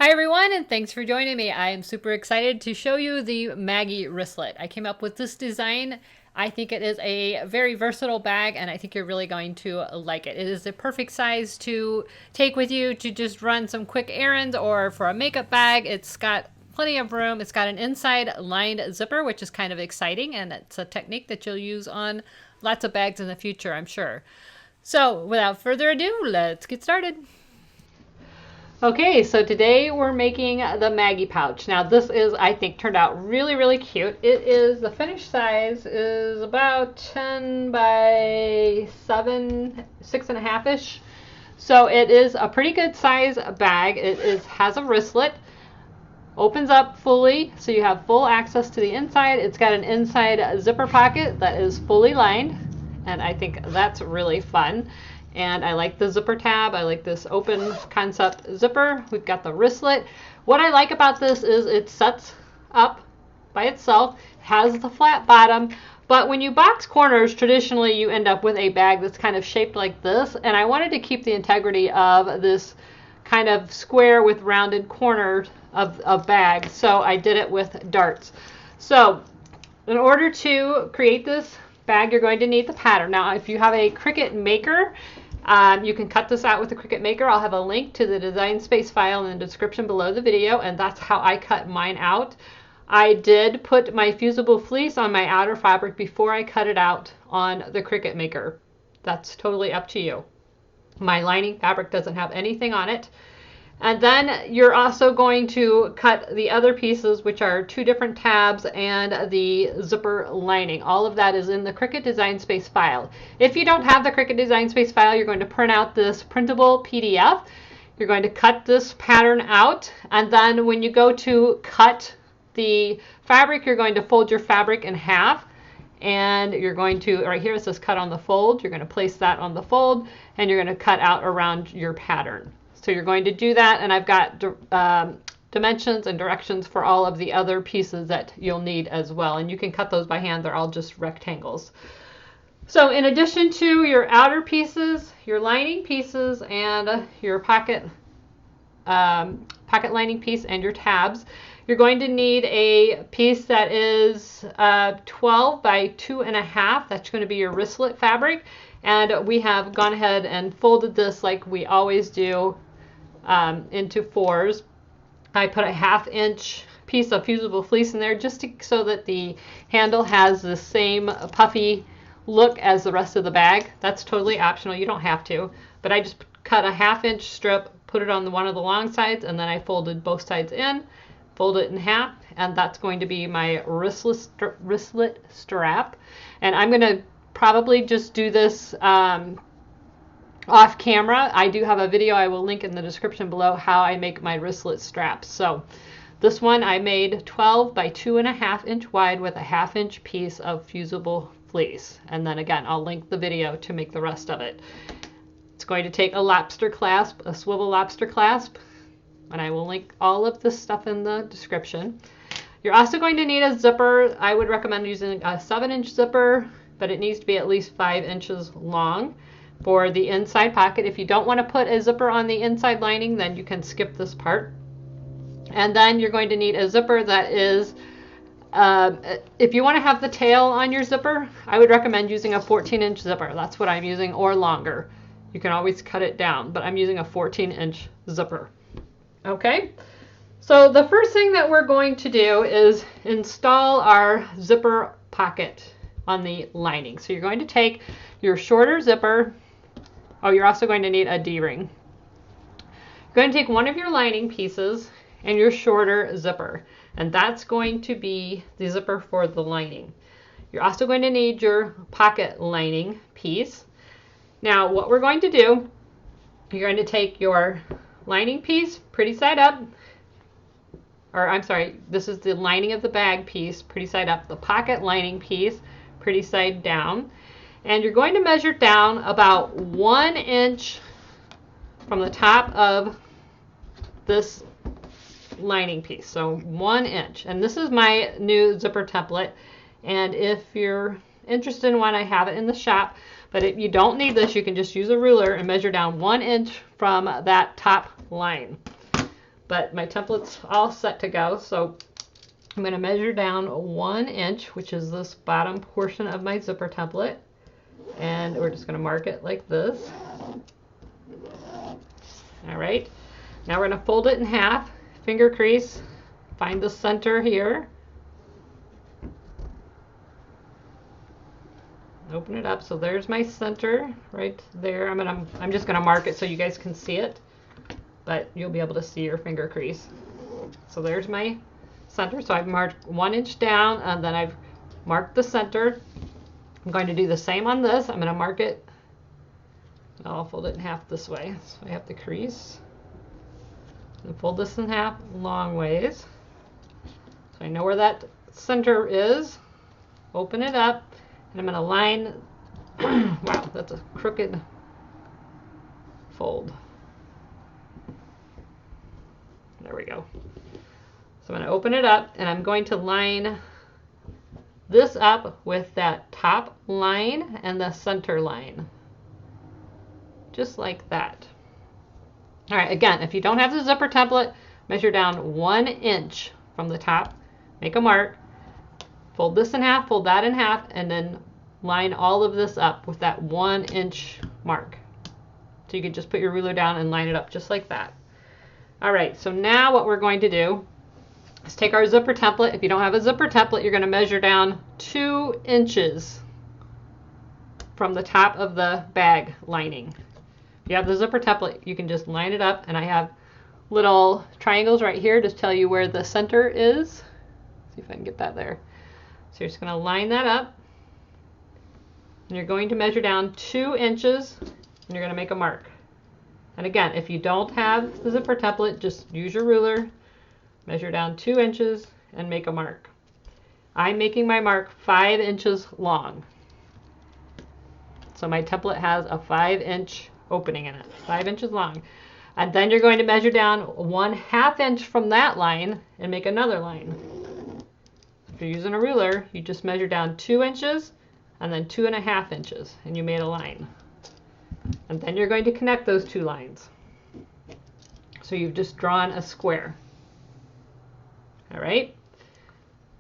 Hi everyone, and thanks for joining me. I am super excited to show you the Maggie Wristlet. I came up with this design. I think it is a very versatile bag, and I think you're really going to like it. It is the perfect size to take with you to just run some quick errands or for a makeup bag. It's got plenty of room. It's got an inside lined zipper, which is kind of exciting, and it's a technique that you'll use on lots of bags in the future, I'm sure. So without further ado, let's get started. Okay, so today we're making the Maggie pouch. Now this is, I think, turned out really, really cute. It is, the finished size is about 10 by 7, 6.5-ish. So it is a pretty good size bag. Has a wristlet, opens up fully, so you have full access to the inside. It's got an inside zipper pocket that is fully lined, and I think that's really fun. And I like the zipper tab. I like this open concept zipper. We've got the wristlet. What I like about this is it sets up by itself, has the flat bottom, but when you box corners, traditionally you end up with a bag that's kind of shaped like this, and I wanted to keep the integrity of this kind of square with rounded corners of bag, so I did it with darts. So in order to create this bag, you're going to need the pattern. Now, if you have a Cricut Maker, you can cut this out with the Cricut Maker. I'll have a link to the design space file in the description below the video, and that's how I cut mine out. I did put my fusible fleece on my outer fabric before I cut it out on the Cricut Maker. That's totally up to you. My lining fabric doesn't have anything on it. And then you're also going to cut the other pieces, which are 2 different tabs and the zipper lining. All of that is in the Cricut Design Space file. If you don't have the Cricut Design Space file, you're going to print out this printable PDF. You're going to cut this pattern out, and then when you go to cut the fabric, you're going to fold your fabric in half, and you're going to, right here it says cut on the fold, you're going to place that on the fold, and you're going to cut out around your pattern. So you're going to do that, and I've got dimensions and directions for all of the other pieces that you'll need as well. And you can cut those by hand. They're all just rectangles. So in addition to your outer pieces, your lining pieces, and your pocket lining piece and your tabs, you're going to need a piece that is 12 by 2.5. That's going to be your wristlet fabric. And we have gone ahead and folded this like we always do into 4s. I put a 1/2 inch piece of fusible fleece in there just so that the handle has the same puffy look as the rest of the bag. That's totally optional. You don't have to. But I just cut a 1/2 inch strip, put it on one of the long sides, and then I folded both sides in, fold it in half, and that's going to be my wristlet strap. And I'm going to probably just do this off camera. I do have a video I will link in the description below how I make my wristlet straps. So this one I made 12 by 2.5 inch wide with a 1/2 inch piece of fusible fleece. And then again, I'll link the video to make the rest of it. It's going to take a lobster clasp, a swivel lobster clasp, and I will link all of this stuff in the description. You're also going to need a zipper. I would recommend using a 7-inch zipper, but it needs to be at least 5 inches long for the inside pocket. If you don't want to put a zipper on the inside lining, then you can skip this part. And then you're going to need a zipper that is, if you want to have the tail on your zipper, I would recommend using a 14-inch zipper. That's what I'm using, or longer. You can always cut it down, but I'm using a 14-inch zipper. Okay, so the first thing that we're going to do is install our zipper pocket on the lining. So you're going to take your shorter zipper. Oh, you're also going to need a D-ring. You're going to take one of your lining pieces and your shorter zipper, and that's going to be the zipper for the lining. You're also going to need your pocket lining piece. Now, what we're going to do, you're going to take your lining piece pretty side up, or I'm sorry, this is the lining of the bag piece, pretty side up, the pocket lining piece, pretty side down. And you're going to measure down about 1 inch from the top of this lining piece. So 1 inch. And this is my new zipper template. And if you're interested in one, I have it in the shop. But if you don't need this, you can just use a ruler and measure down 1 inch from that top line. but my template's all set to go. So I'm going to measure down 1 inch, which is this bottom portion of my zipper template. And we're just going to mark it like this. All right. Now we're going to fold it in half, finger crease, find the center here. Open it up. So there's my center right there. I'm just going to mark it so you guys can see it, but you'll be able to see your finger crease. So there's my center. So I've marked 1 inch down, and then I've marked the center. I'm going to do the same on this. I'm going to mark it. I'll fold it in half this way. So I have the crease. And fold this in half long ways. So I know where that center is. Open it up. And I'm going to line, wow, that's a crooked fold. There we go. So I'm going to open it up, and I'm going to line this up with that top line and the center line. Just like that. All right, again, if you don't have the zipper template, measure down 1 inch from the top, make a mark. Fold this in half, fold that in half, and then line all of this up with that 1 inch mark. So you can just put your ruler down and line it up just like that. All right, so now what we're going to do is take our zipper template. If you don't have a zipper template, you're going to measure down 2 inches from the top of the bag lining. If you have the zipper template, you can just line it up, and I have little triangles right here to tell you where the center is. See if I can get that there. So you're just going to line that up, and you're going to measure down 2 inches, and you're going to make a mark. And again, if you don't have the zipper template, just use your ruler, measure down 2 inches, and make a mark. I'm making my mark 5 inches long. So my template has a 5-inch opening in it, 5 inches long. And then you're going to measure down 1/2 inch from that line and make another line. If you're using a ruler, you just measure down 2 inches and then 2.5 inches, and you made a line. And then you're going to connect those 2 lines. So you've just drawn a square. All right.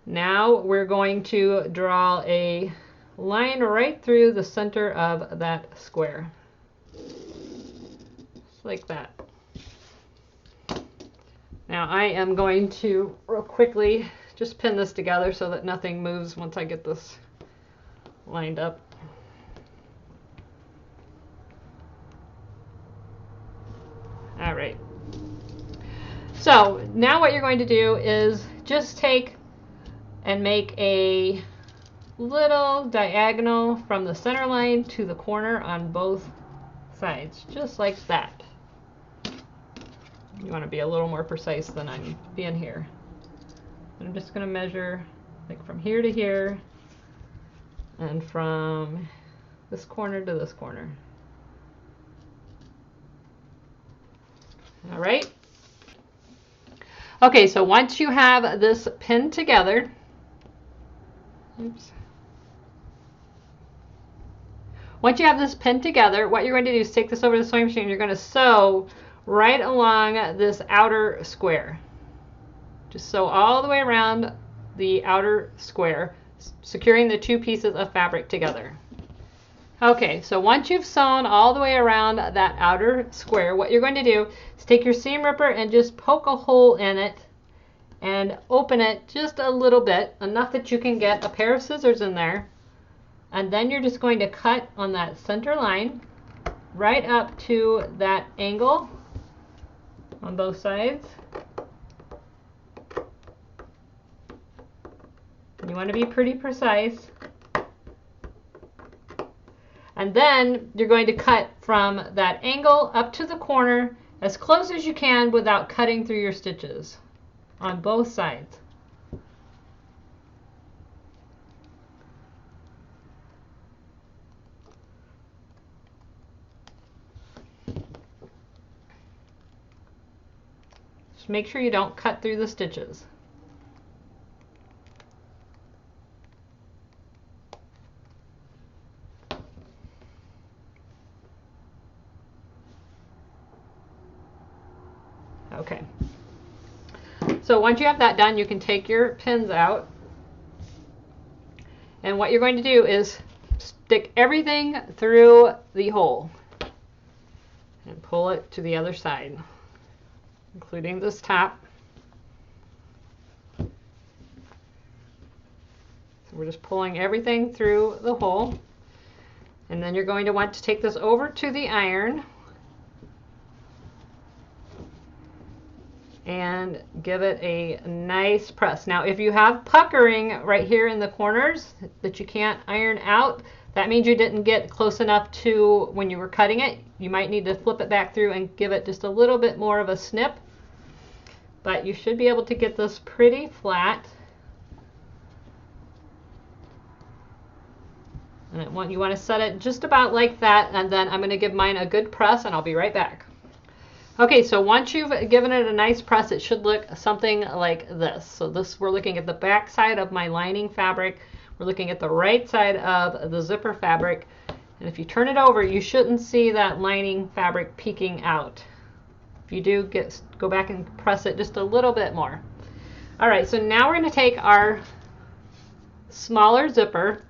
Now we're going to draw a line right through the center of that square. Just like that. Now I am going to real quickly just pin this together so that nothing moves once I get this lined up. All right. So now what you're going to do is just take and make a little diagonal from the center line to the corner on both sides, just like that. You want to be a little more precise than I'm being here. I'm just going to measure like from here to here and from this corner to this corner. All right. Okay, so once you have this pinned together, oops. Once you have this pinned together, what you're going to do is take this over to the sewing machine and you're going to sew right along this outer square. Just sew all the way around the outer square, securing the 2 pieces of fabric together. Okay, so once you've sewn all the way around that outer square, what you're going to do is take your seam ripper and just poke a hole in it and open it just a little bit, enough that you can get a pair of scissors in there. And then you're just going to cut on that center line right up to that angle on both sides. You want to be pretty precise. And then you're going to cut from that angle up to the corner as close as you can without cutting through your stitches on both sides. Just make sure you don't cut through the stitches. Okay. So once you have that done, you can take your pins out. And what you're going to do is stick everything through the hole and pull it to the other side, including this top. So we're just pulling everything through the hole. And then you're going to want to take this over to the iron and give it a nice press. Now, if you have puckering right here in the corners that you can't iron out, that means you didn't get close enough to when you were cutting it. You might need to flip it back through and give it just a little bit more of a snip. But you should be able to get this pretty flat. And you want to set it just about like that, and then I'm going to give mine a good press, and I'll be right back. Okay, so once you've given it a nice press, it should look something like this. So this, we're looking at the back side of my lining fabric. We're looking at the right side of the zipper fabric. And if you turn it over, you shouldn't see that lining fabric peeking out. If you do, go back and press it just a little bit more. All right, so now we're going to take our smaller zipper.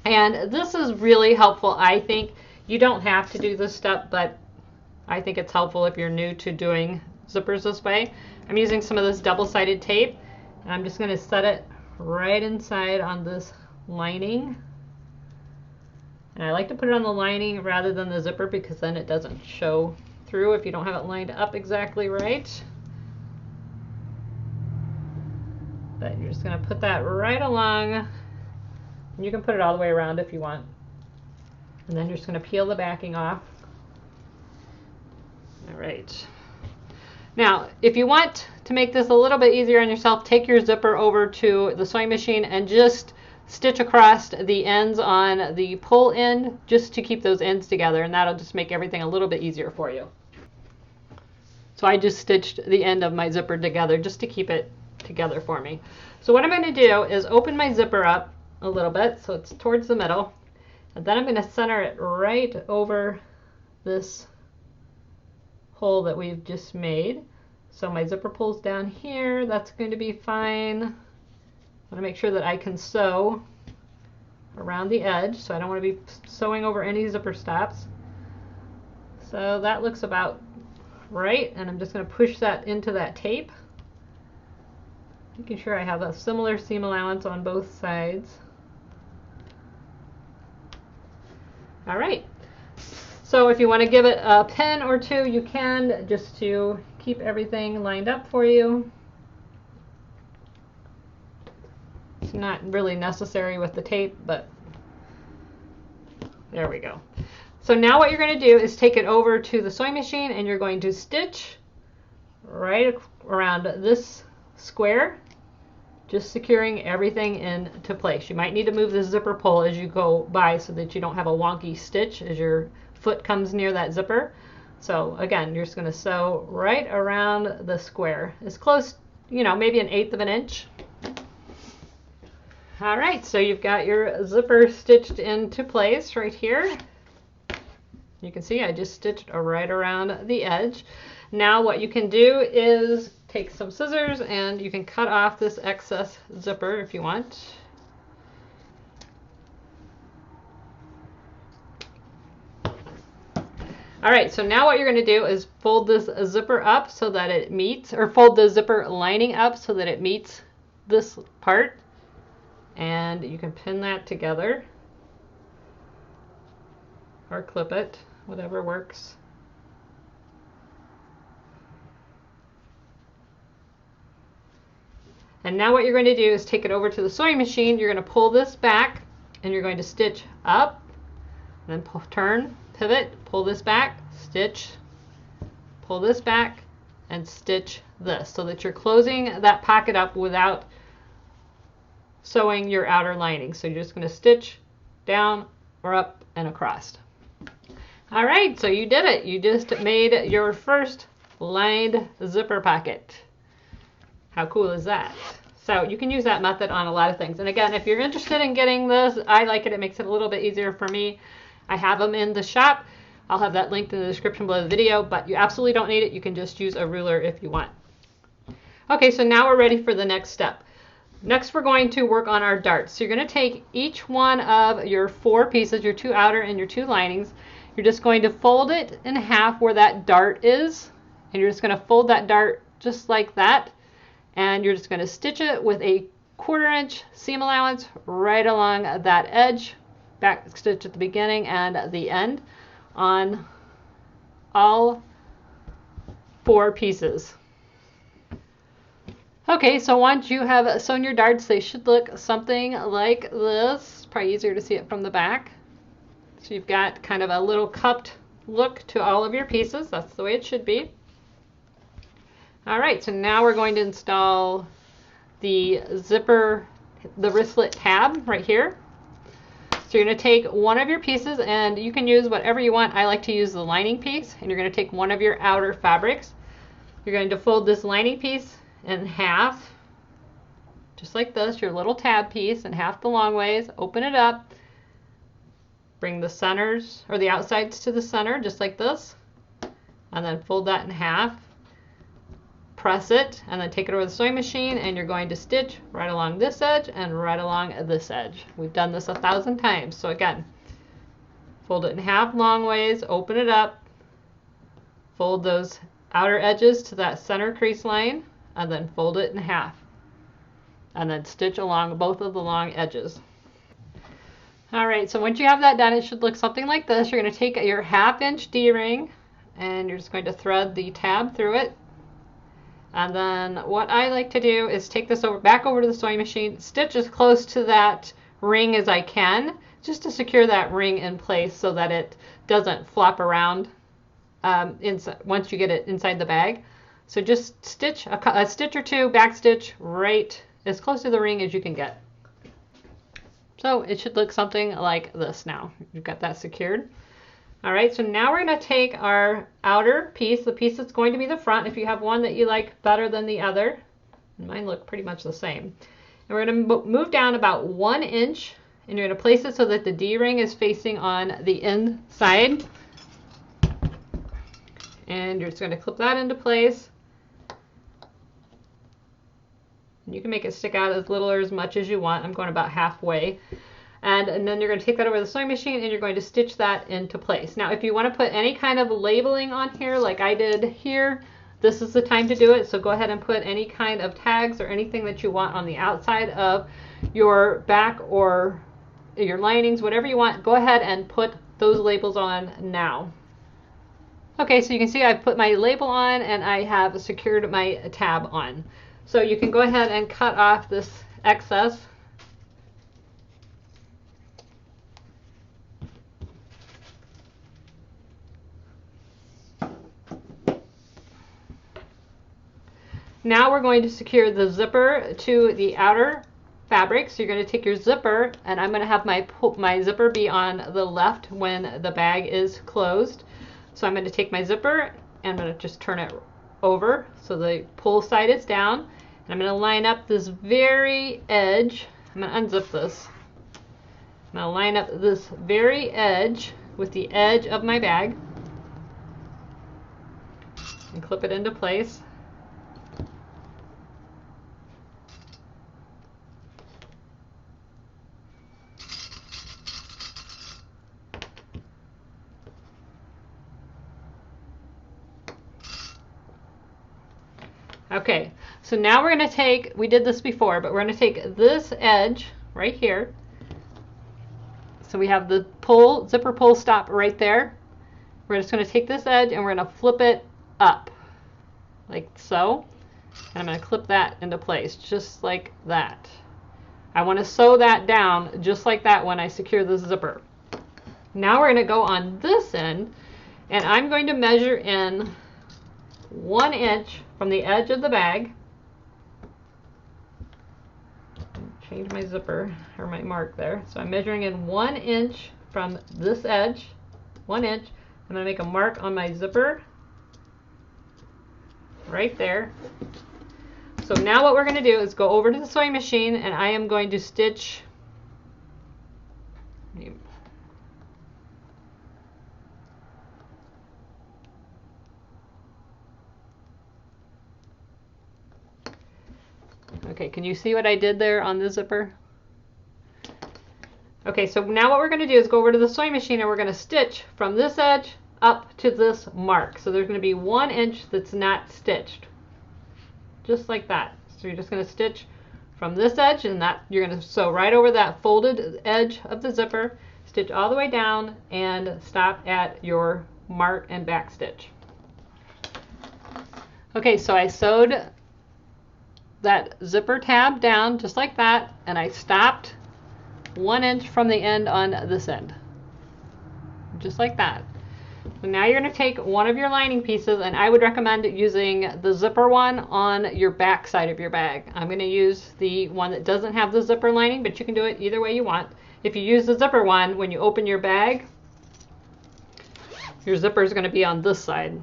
And this is really helpful, I think. You don't have to do this step, but I think it's helpful if you're new to doing zippers this way. I'm using some of this double-sided tape, and I'm just going to set it right inside on this lining. And I like to put it on the lining rather than the zipper because then it doesn't show through if you don't have it lined up exactly right. But you're just going to put that right along. And you can put it all the way around if you want. And then you're just going to peel the backing off. All right. Now, if you want to make this a little bit easier on yourself, take your zipper over to the sewing machine and just stitch across the ends on the pull end just to keep those ends together, and that'll just make everything a little bit easier for you. So I just stitched the end of my zipper together just to keep it together for me. So what I'm going to do is open my zipper up a little bit so it's towards the middle, and then I'm going to center it right over this hole that we've just made. So my zipper pulls down here. That's going to be fine. I want to make sure that I can sew around the edge, so I don't want to be sewing over any zipper stops. So that looks about right, and I'm just going to push that into that tape, making sure I have a similar seam allowance on both sides. All right. So if you want to give it a pin or two, you can, just to keep everything lined up for you. It's not really necessary with the tape, but there we go. So now what you're going to do is take it over to the sewing machine, and you're going to stitch right around this square, just securing everything into place. You might need to move the zipper pull as you go by so that you don't have a wonky stitch as your foot comes near that zipper. So again, you're just going to sew right around the square, as close, maybe 1/8 of an inch. All right, so you've got your zipper stitched into place right here. You can see I just stitched right around the edge. Now what you can do is take some scissors and you can cut off this excess zipper if you want. All right, so now what you're going to do is fold this zipper up so that it meets, or fold the zipper lining up so that it meets this part, and you can pin that together or clip it, whatever works. And now what you're going to do is take it over to the sewing machine. You're going to pull this back, and you're going to stitch up, and then turn, pivot, pull this back, stitch, pull this back, and stitch this, so that you're closing that pocket up without sewing your outer lining. So you're just going to stitch down or up and across. All right, so you did it. You just made your first lined zipper pocket. How cool is that? So you can use that method on a lot of things. And again, if you're interested in getting this, I like it. It makes it a little bit easier for me. I have them in the shop. I'll have that linked in the description below the video, but you absolutely don't need it. You can just use a ruler if you want. Okay, so now we're ready for the next step. Next, we're going to work on our darts. So you're going to take each one of your 4 pieces, your 2 outer and your 2 linings. You're just going to fold it in half where that dart is. And you're just going to fold that dart just like that. And you're just going to stitch it with a 1/4 inch seam allowance right along that edge, back stitch at the beginning and the end on all 4 pieces. Okay, so once you have sewn your darts, they should look something like this. Probably easier to see it from the back. So you've got kind of a little cupped look to all of your pieces. That's the way it should be. All right, so now we're going to install the zipper, the wristlet tab right here. So you're going to take one of your pieces, and you can use whatever you want. I like to use the lining piece, and you're going to take one of your outer fabrics. You're going to fold this lining piece in half, just like this, your little tab piece, in half the long ways. Open it up, bring the centers or the outsides to the center, just like this, and then fold that in half. Press it, and then take it over the sewing machine, and you're going to stitch right along this edge and right along this edge. We've done this 1,000 times. So again, fold it in half long ways, open it up, fold those outer edges to that center crease line, and then fold it in half, and then stitch along both of the long edges. All right, so once you have that done, it should look something like this. You're going to take your 1/2 inch D-ring, and you're just going to thread the tab through it. And then what I like to do is take this back over to the sewing machine, stitch as close to that ring as I can, just to secure that ring in place so that it doesn't flop around once you get it inside the bag. So just stitch a stitch or 2, back stitch right as close to the ring as you can get. So it should look something like this now. You've got that secured. All right, so now we're going to take our outer piece, the piece that's going to be the front, if you have one that you like better than the other. Mine look pretty much the same. And we're going to move down about 1 inch, and you're going to place it so that the D-ring is facing on the inside. And you're just going to clip that into place. And you can make it stick out as little or as much as you want. I'm going about halfway. And then you're going to take that over the sewing machine, and you're going to stitch that into place. Now, if you want to put any kind of labeling on here, like I did here, this is the time to do it. So go ahead and put any kind of tags or anything that you want on the outside of your back or your linings, whatever you want. Go ahead and put those labels on now. Okay, so you can see I've put my label on, and I have secured my tab on. So you can go ahead and cut off this excess. Now we're going to secure the zipper to the outer fabric. So you're going to take your zipper, and I'm going to have my zipper be on the left when the bag is closed. So I'm going to take my zipper, and I'm going to just turn it over so the pull side is down. And I'm going to line up this very edge. I'm going to unzip this. I'm going to line up this very edge with the edge of my bag and clip it into place. Okay, so now we're going to take, we did this before, but we're going to take this edge right here. So we have the zipper pull stop right there. We're just going to take this edge and we're going to flip it up, like so. And I'm going to clip that into place, just like that. I want to sew that down just like that when I secure the zipper. Now we're going to go on this end, and I'm going to measure in 1 inch from the edge of the bag. Change my zipper or my mark there. So I'm measuring in 1 inch from this edge, 1 inch. I'm going to make a mark on my zipper right there. So now what we're going to do is go over to the sewing machine, and I am going to stitch Okay, can you see what I did there on the zipper? Okay, so now what we're going to do is go over to the sewing machine and we're going to stitch from this edge up to this mark. So there's going to be 1 inch that's not stitched. Just like that. So you're just going to stitch from this edge, and that you're going to sew right over that folded edge of the zipper, stitch all the way down, and stop at your mark and back stitch. Okay, so I sewed that zipper tab down just like that, and I stopped 1 inch from the end on this end. Just like that. So now you're going to take one of your lining pieces, and I would recommend using the zipper one on your back side of your bag. I'm going to use the one that doesn't have the zipper lining, but you can do it either way you want. If you use the zipper one, when you open your bag, your zipper is going to be on this side.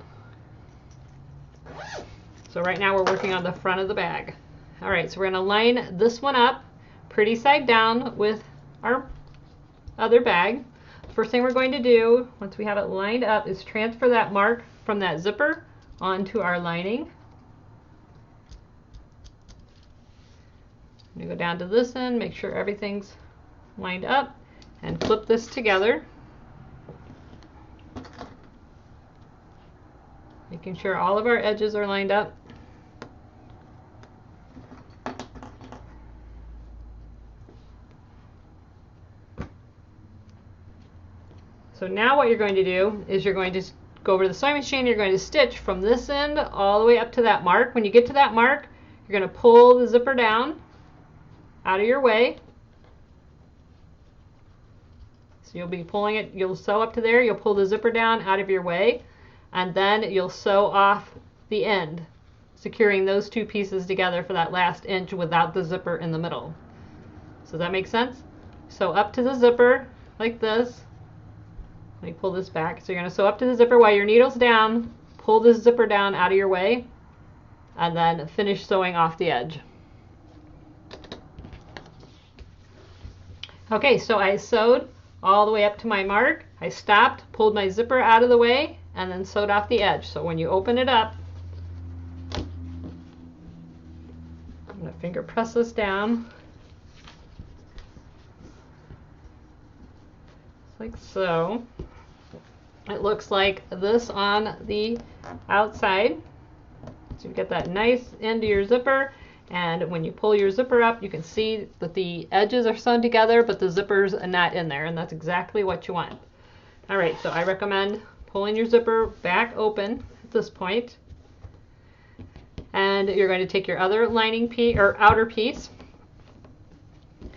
So right now we're working on the front of the bag. All right, so we're going to line this one up pretty side down with our other bag. First thing we're going to do, once we have it lined up, is transfer that mark from that zipper onto our lining. I'm going to go down to this end, make sure everything's lined up, and clip this together. Making sure all of our edges are lined up. So now what you're going to do is you're going to go over to the sewing machine, you're going to stitch from this end all the way up to that mark. When you get to that mark, you're going to pull the zipper down out of your way. So you'll be pulling it, you'll sew up to there, you'll pull the zipper down out of your way, and then you'll sew off the end, securing those two pieces together for that last inch without the zipper in the middle. So does that make sense? Sew up to the zipper like this. Let me pull this back. So you're going to sew up to the zipper while your needle's down, pull this zipper down out of your way, and then finish sewing off the edge. Okay, so I sewed all the way up to my mark. I stopped, pulled my zipper out of the way, and then sewed off the edge. So when you open it up, I'm going to finger press this down. Like so. It looks like this on the outside. So you get that nice end of your zipper, and when you pull your zipper up, you can see that the edges are sewn together, but the zipper's not in there, and that's exactly what you want. All right, so I recommend pulling your zipper back open at this point, and you're going to take your other lining piece or outer piece,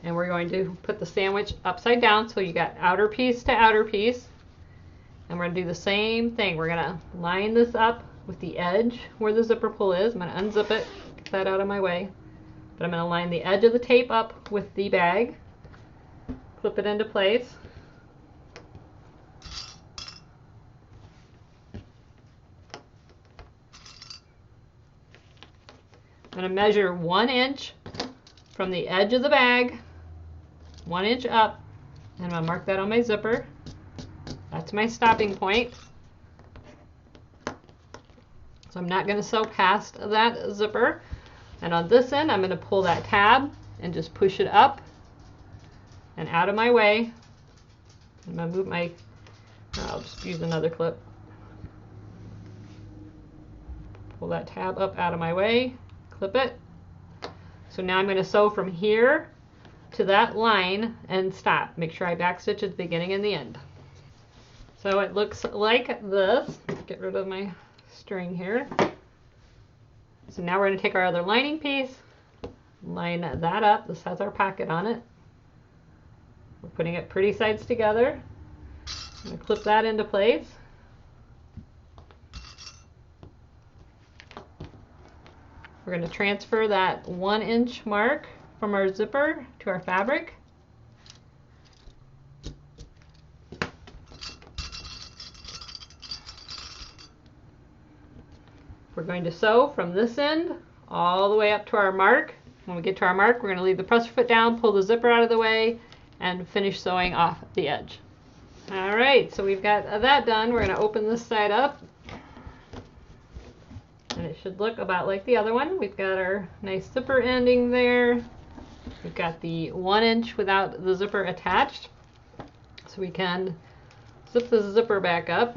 and we're going to put the sandwich upside down, so you got outer piece to outer piece. And we're going to do the same thing. We're going to line this up with the edge where the zipper pull is. I'm going to unzip it, get that out of my way. But I'm going to line the edge of the tape up with the bag, clip it into place. I'm going to measure 1 inch from the edge of the bag, 1 inch up, and I'm going to mark that on my zipper. That's my stopping point. So I'm not going to sew past that zipper. And on this end, I'm going to pull that tab and just push it up and out of my way. I'm going to move my, I'll just use another clip. Pull that tab up out of my way, clip it. So now I'm going to sew from here to that line and stop. Make sure I backstitch at the beginning and the end. So it looks like this. Let's get rid of my string here. So now we're going to take our other lining piece, line that up. This has our pocket on it. We're putting it pretty sides together. I'm going to clip that into place. We're going to transfer that 1 inch mark from our zipper to our fabric. We're going to sew from this end all the way up to our mark. When we get to our mark, we're going to leave the presser foot down, pull the zipper out of the way, and finish sewing off the edge. All right, so we've got that done. We're going to open this side up. And And it should look about like the other one. We've got our nice zipper ending there. We've got the 1 inch without the zipper attached. So we can zip the zipper back up.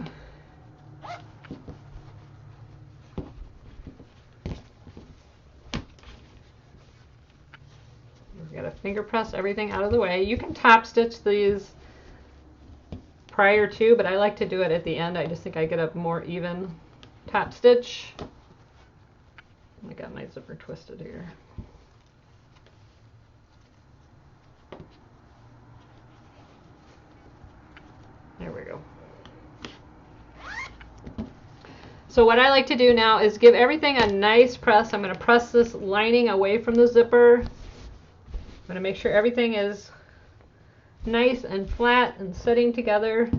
We've got to finger press everything out of the way. You can top stitch these prior to, but I like to do it at the end. I just think I get a more even top stitch. I got my zipper twisted here. There we go. So what I like to do now is give everything a nice press. I'm going to press this lining away from the zipper. I'm going to make sure everything is nice and flat and sitting together.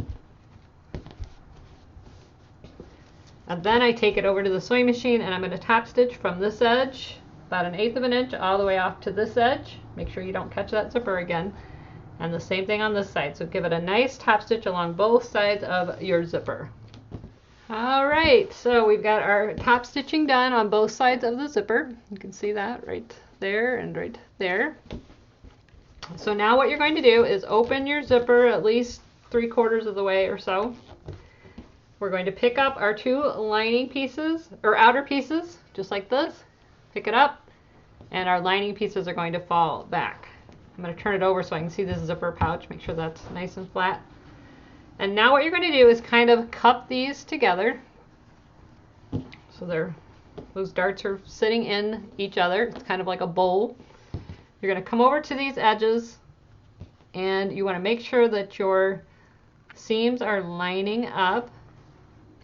And then I take it over to the sewing machine and I'm going to top stitch from this edge, about 1/8 of an inch, all the way off to this edge. Make sure you don't catch that zipper again. And the same thing on this side. So give it a nice top stitch along both sides of your zipper. All right, so we've got our top stitching done on both sides of the zipper. You can see that right there and right there. So now what you're going to do is open your zipper at least 3/4 of the way or so. We're going to pick up our 2 lining pieces, or outer pieces, just like this. Pick it up, and our lining pieces are going to fall back. I'm going to turn it over so I can see this zipper pouch, make sure that's nice and flat. And now what you're going to do is kind of cup these together. So those darts are sitting in each other. It's kind of like a bowl. You're going to come over to these edges, and you want to make sure that your seams are lining up.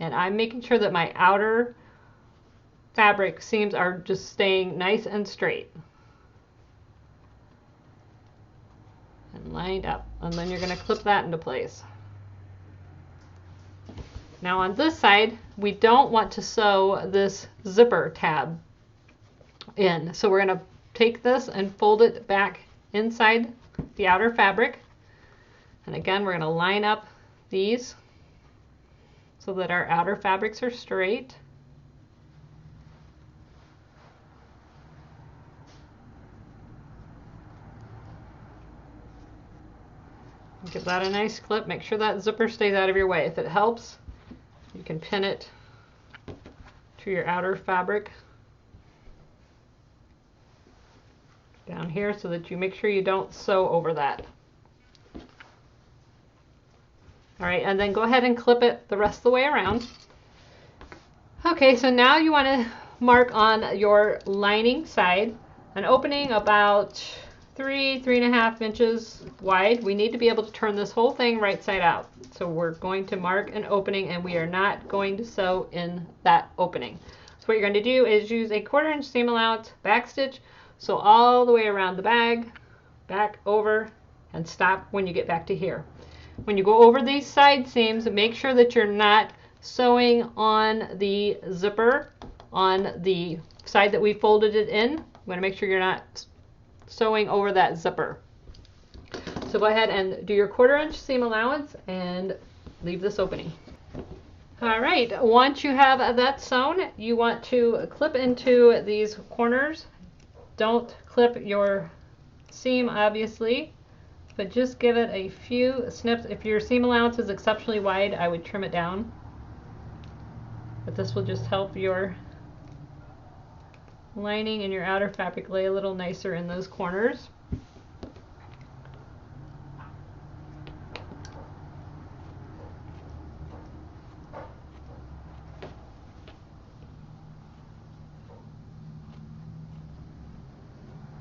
And I'm making sure that my outer fabric seams are just staying nice and straight. And lined up. And then you're going to clip that into place. Now on this side, we don't want to sew this zipper tab in. So we're going to take this and fold it back inside the outer fabric. And again, we're going to line up these so that our outer fabrics are straight. Give that a nice clip. Make sure that zipper stays out of your way. If it helps, you can pin it to your outer fabric down here so that you make sure you don't sew over that. All right, and then go ahead and clip it the rest of the way around. Okay, so now you want to mark on your lining side an opening about 3.5 inches wide. We need to be able to turn this whole thing right side out. So we're going to mark an opening, and we are not going to sew in that opening. So what you're going to do is use a 1/4 inch seam allowance back stitch, so all the way around the bag, back over, and stop when you get back to here. When you go over these side seams, make sure that you're not sewing on the zipper on the side that we folded it in. You want to make sure you're not sewing over that zipper. So go ahead and do your 1/4 inch seam allowance and leave this opening. All right, once you have that sewn, you want to clip into these corners. Don't clip your seam, obviously, but just give it a few snips. If your seam allowance is exceptionally wide, I would trim it down. But this will just help your lining and your outer fabric lay a little nicer in those corners.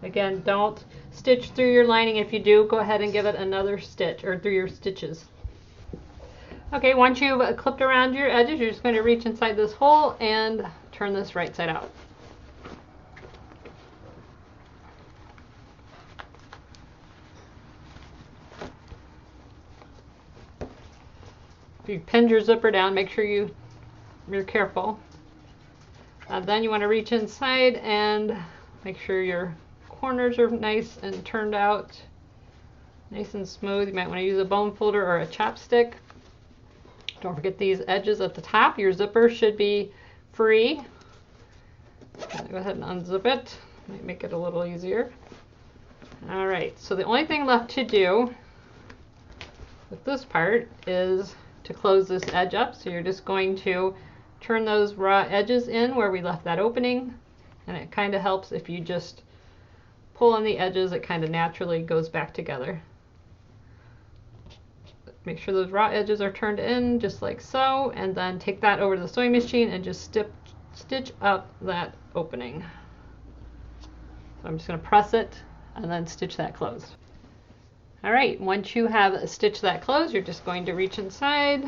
Again, don't stitch through your lining. If you do, go ahead and give it another stitch, or through your stitches. Okay, once you've clipped around your edges, you're just going to reach inside this hole and turn this right side out. If you pinned your zipper down, make sure you're careful. Then you want to reach inside and make sure your corners are nice and turned out, nice and smooth. You might want to use a bone folder or a chopstick. Don't forget these edges at the top. Your zipper should be free. Go ahead and unzip it. Might make it a little easier. All right, so the only thing left to do with this part is to close this edge up. So you're just going to turn those raw edges in where we left that opening, and it kind of helps if you just pull on the edges, it kind of naturally goes back together. Make sure those raw edges are turned in just like so, and then take that over to the sewing machine and just stitch up that opening. So I'm just going to press it and then stitch that closed. All right, once you have stitched that closed, you're just going to reach inside,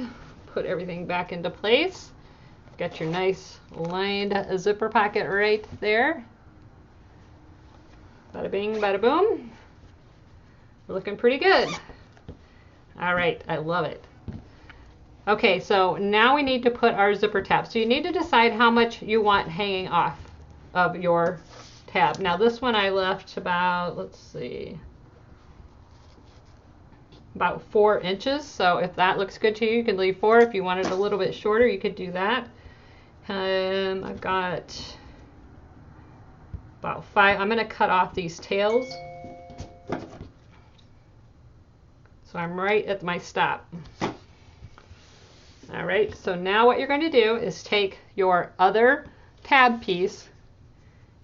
put everything back into place. Got your nice lined zipper pocket right there. Bada bing, bada boom. We're looking pretty good. All right, I love it. Okay, so now we need to put our zipper tab. So you need to decide how much you want hanging off of your tab. Now this one I left about, let's see, about 4 inches. So if that looks good to you, you can leave 4. If you want it a little bit shorter, you could do that. I've got about 5. I'm going to cut off these tails. So I'm right at my stop. All right, so now what you're going to do is take your other tab piece.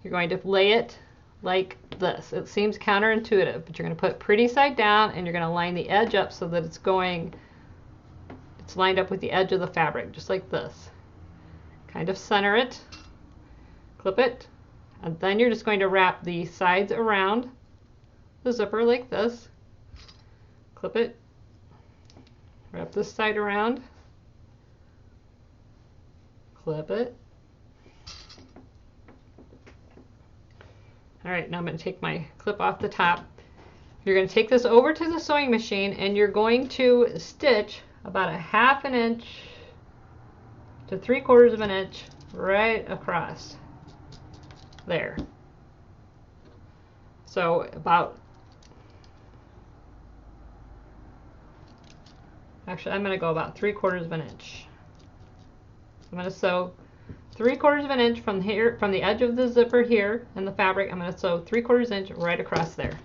You're going to lay it like this. It seems counterintuitive, but you're going to put pretty side down, and you're going to line the edge up so that it's lined up with the edge of the fabric, just like this. Kind of center it, clip it, and then you're just going to wrap the sides around the zipper like this. Clip it, wrap this side around, clip it. All right, now I'm going to take my clip off the top. You're going to take this over to the sewing machine, and you're going to stitch about a 1/2 inch to 3/4 inch right across there. So actually I'm going to go about 3/4 inch. I'm going to sew 3/4 inch from here, from the edge of the zipper here in the fabric. I'm going to sew 3/4 inch right across there.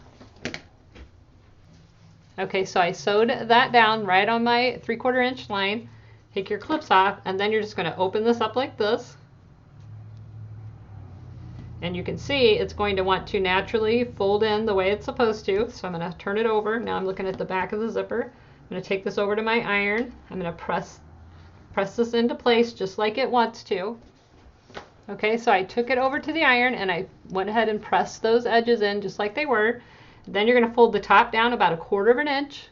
Okay, so I sewed that down right on my 3/4 inch line. Take your clips off, and then you're just going to open this up like this. And you can see it's going to want to naturally fold in the way it's supposed to. So I'm going to turn it over. Now I'm looking at the back of the zipper. I'm going to take this over to my iron. I'm going to press this into place just like it wants to. Okay, so I took it over to the iron, and I went ahead and pressed those edges in just like they were. Then you're going to fold the top down about 1/4 inch,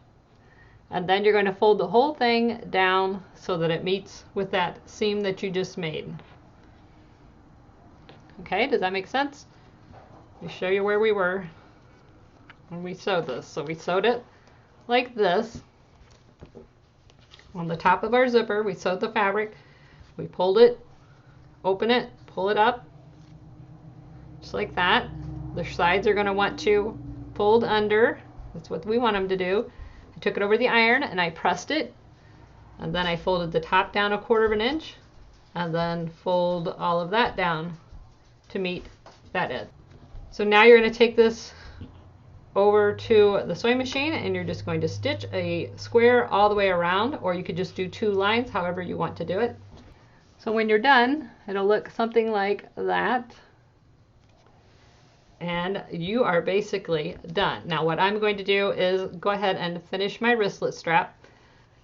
and then you're going to fold the whole thing down so that it meets with that seam that you just made. Okay, does that make sense? Let me show you where we were when we sewed this. So we sewed it like this on the top of our zipper. We sewed the fabric, we pulled it, open it, pull it up just like that. The sides are going to want to fold under. That's what we want them to do. I took it over the iron and I pressed it, and then I folded the top down 1/4 inch, and then fold all of that down to meet that edge. So now you're going to take this over to the sewing machine, and you're just going to stitch a square all the way around, or you could just do 2 lines, however you want to do it. So when you're done, it'll look something like that. And you are basically done. Now what I'm going to do is go ahead and finish my wristlet strap.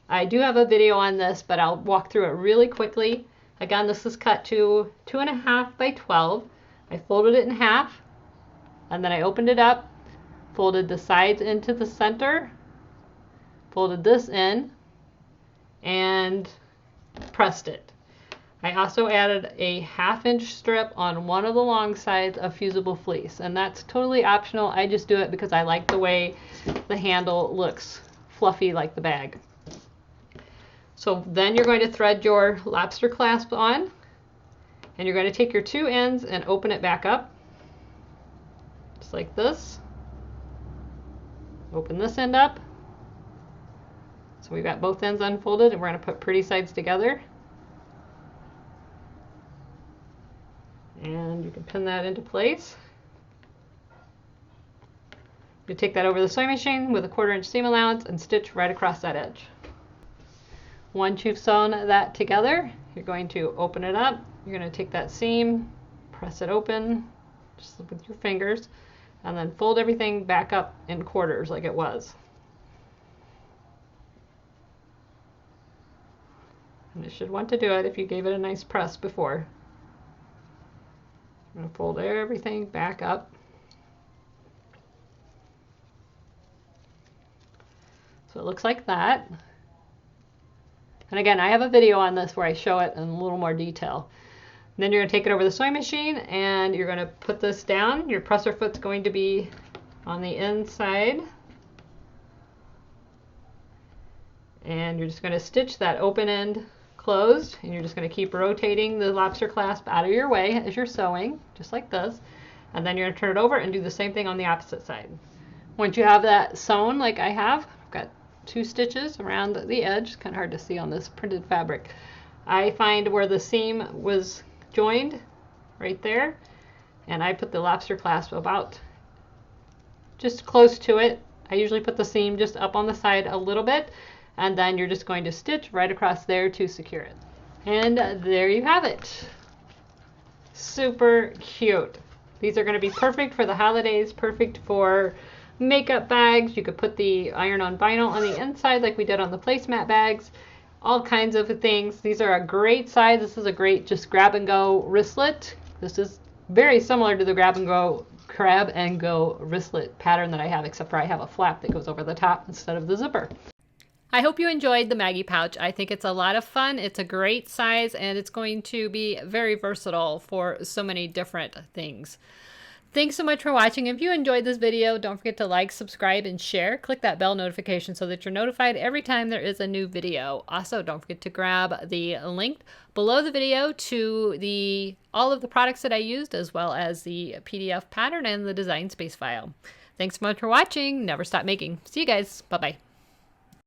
I do have a video on this, but I'll walk through it really quickly. Again, this is cut to 2.5 by 12. I folded it in half, and then I opened it up, folded the sides into the center, folded this in, and pressed it. I also added a 1/2 inch strip on one of the long sides of fusible fleece, and that's totally optional. I just do it because I like the way the handle looks fluffy like the bag. So then you're going to thread your lobster clasp on, and you're going to take your 2 ends and open it back up just like this. Open this end up. So we've got both ends unfolded, and we're going to put pretty sides together. And you can pin that into place. You take that over the sewing machine with a 1/4 inch seam allowance and stitch right across that edge. Once you've sewn that together, you're going to open it up. You're going to take that seam, press it open just with your fingers, and then fold everything back up in quarters like it was. And you should want to do it if you gave it a nice press before. I'm going to fold everything back up. So it looks like that. And again, I have a video on this where I show it in a little more detail. And then you're going to take it over the sewing machine and you're going to put this down. Your presser foot's going to be on the inside. And you're just going to stitch that open end closed, and you're just going to keep rotating the lobster clasp out of your way as you're sewing, just like this. And then you're going to turn it over and do the same thing on the opposite side. Once you have that sewn like I have, I've got 2 stitches around the edge. It's kind of hard to see on this printed fabric. I find where the seam was joined right there, and I put the lobster clasp about just close to it. I usually put the seam just up on the side a little bit, and then you're just going to stitch right across there to secure it. And there you have it. Super cute. These are going to be perfect for the holidays, perfect for makeup bags. You could put the iron-on vinyl on the inside like we did on the placemat bags. All kinds of things. These are a great size. This is a great just grab and go wristlet. This is very similar to the grab and go wristlet pattern that I have, except for I have a flap that goes over the top instead of the zipper. I hope you enjoyed the Maggie pouch. I think it's a lot of fun. It's a great size, and it's going to be very versatile for so many different things. Thanks so much for watching. If you enjoyed this video, don't forget to like, subscribe, and share. Click that bell notification so that you're notified every time there is a new video. Also, don't forget to grab the link below the video to all of the products that I used, as well as the PDF pattern and the design space file. Thanks so much for watching. Never stop making. See you guys. Bye-bye.